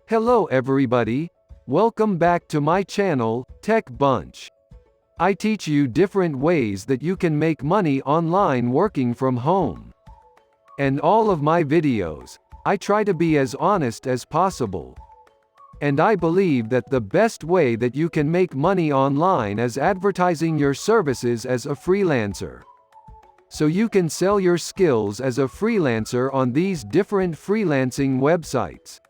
Hello everybody. Welcome back to my channel, Tech Bunch. I teach you different ways that you can make money online working from home. And all of my videos, I try to be as honest as possible. And I believe that the best way that you can make money online is advertising your services as a freelancer. So you can sell your skills as a freelancer on these different freelancing websites.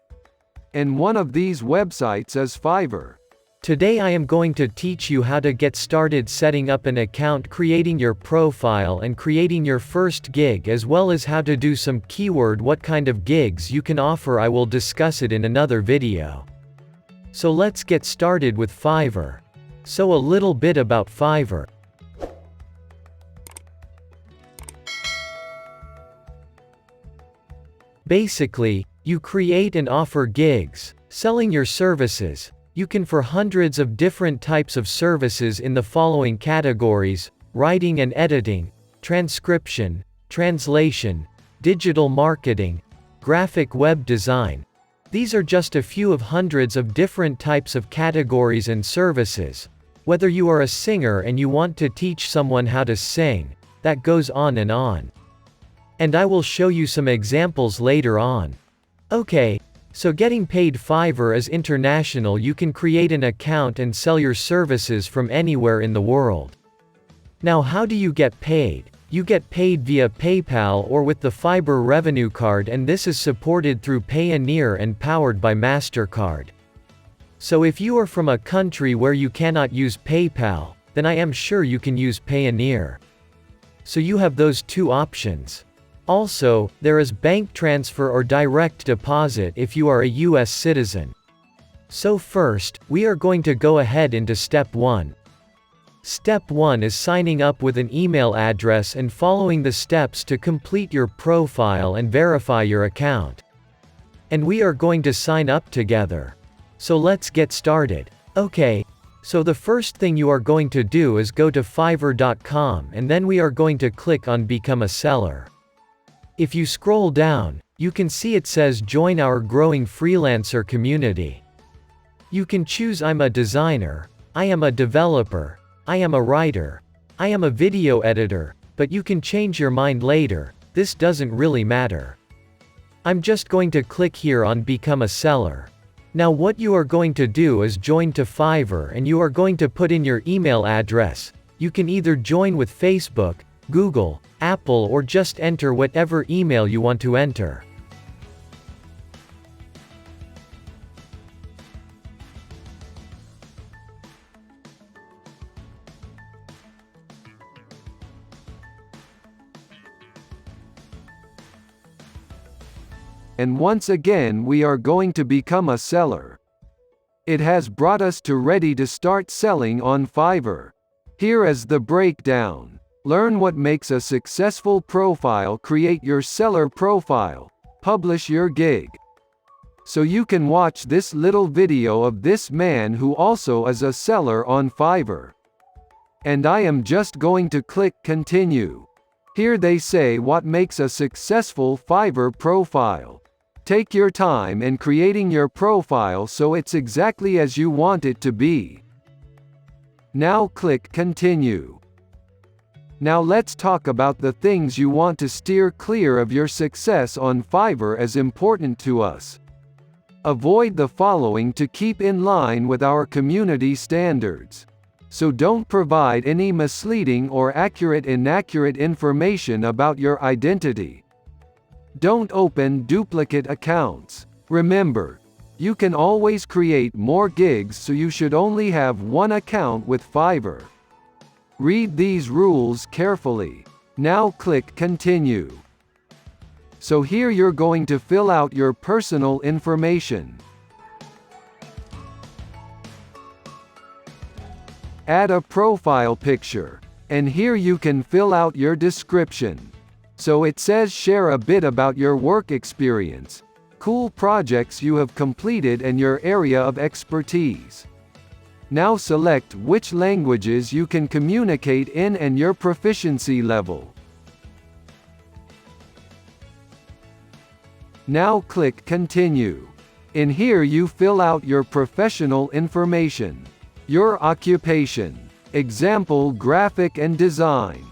And one of these websites is Fiverr. Today I am going to teach you how to get started setting up an account, creating your profile and creating your first gig, as well as how to do some keyword what kind of gigs you can offer. I will discuss it in another video. So let's get started with Fiverr. So a little bit about Fiverr. Basically, you create and offer gigs, selling your services. You can for hundreds of different types of services in the following categories: writing and editing, transcription, translation, digital marketing, graphic web design. These are just a few of hundreds of different types of categories and services. Whether you are a singer and you want to teach someone how to sing, that goes on and on. And I will show you some examples later on. Okay, so getting paid. Fiverr is international. You can create an account and sell your services from anywhere in the world. Now, how do you get paid? You get paid via PayPal or with the Fiverr revenue card, and this is supported through Payoneer and powered by MasterCard. So if you are from a country where you cannot use PayPal, then I am sure you can use Payoneer. So you have those two options. Also, there is bank transfer or direct deposit if you are a US citizen. So first, we are going to go ahead into step 1. Step 1 is signing up with an email address and following the steps to complete your profile and verify your account. And we are going to sign up together. So let's get started. Okay, so the first thing you are going to do is go to fiverr.com, and then we are going to click on Become a Seller. If you scroll down, you can see it says Join our growing freelancer community. You can choose I'm a designer, I am a developer, I am a writer, I am a video editor, but you can change your mind later. This doesn't really matter. I'm just going to click here on Become a Seller. Now what you are going to do is join to Fiverr, and you are going to put in your email address. You can either join with Facebook, Google, Apple, or just enter whatever email you want to enter. And once again we are going to become a seller. It has brought us to ready to start selling on Fiverr. Here is the breakdown. Learn what makes a successful profile, create your seller profile, publish your gig. So you can watch this little video of this man who also is a seller on Fiverr. And I am just going to click continue. Here they say what makes a successful Fiverr profile. Take your time in creating your profile so it's exactly as you want it to be. Now click continue. Now let's talk about the things you want to steer clear of. Your success on Fiverr is important to us. Avoid the following to keep in line with our community standards. So don't provide any misleading or inaccurate information about your identity. Don't open duplicate accounts. Remember, you can always create more gigs, so you should only have one account with Fiverr. Read these rules carefully. Now click continue. So here you're going to fill out your personal information. Add a profile picture. And here you can fill out your description. So it says share a bit about your work experience, cool projects you have completed, and your area of expertise. Now select which languages you can communicate in and your proficiency level. Now click continue. In here you fill out your professional information, your occupation, example graphic and design.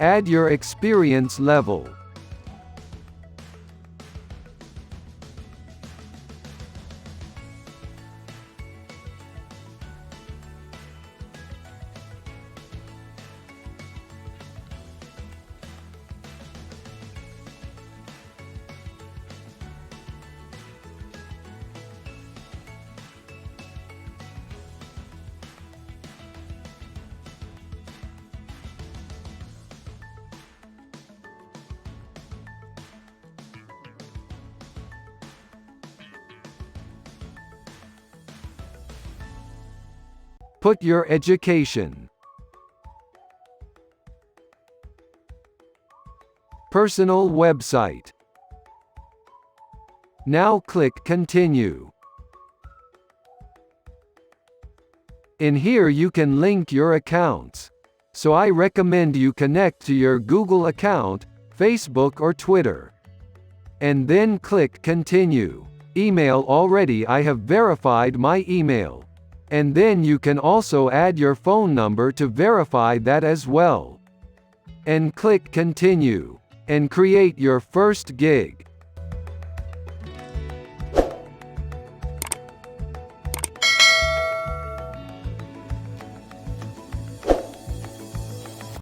Add your experience level. Put your education. Personal website. Now click Continue. In here you can link your accounts. So I recommend you connect to your Google account, Facebook or Twitter. And then click Continue. Email already I have verified my email. And then you can also add your phone number to verify that as well. And click Continue. And create your first gig.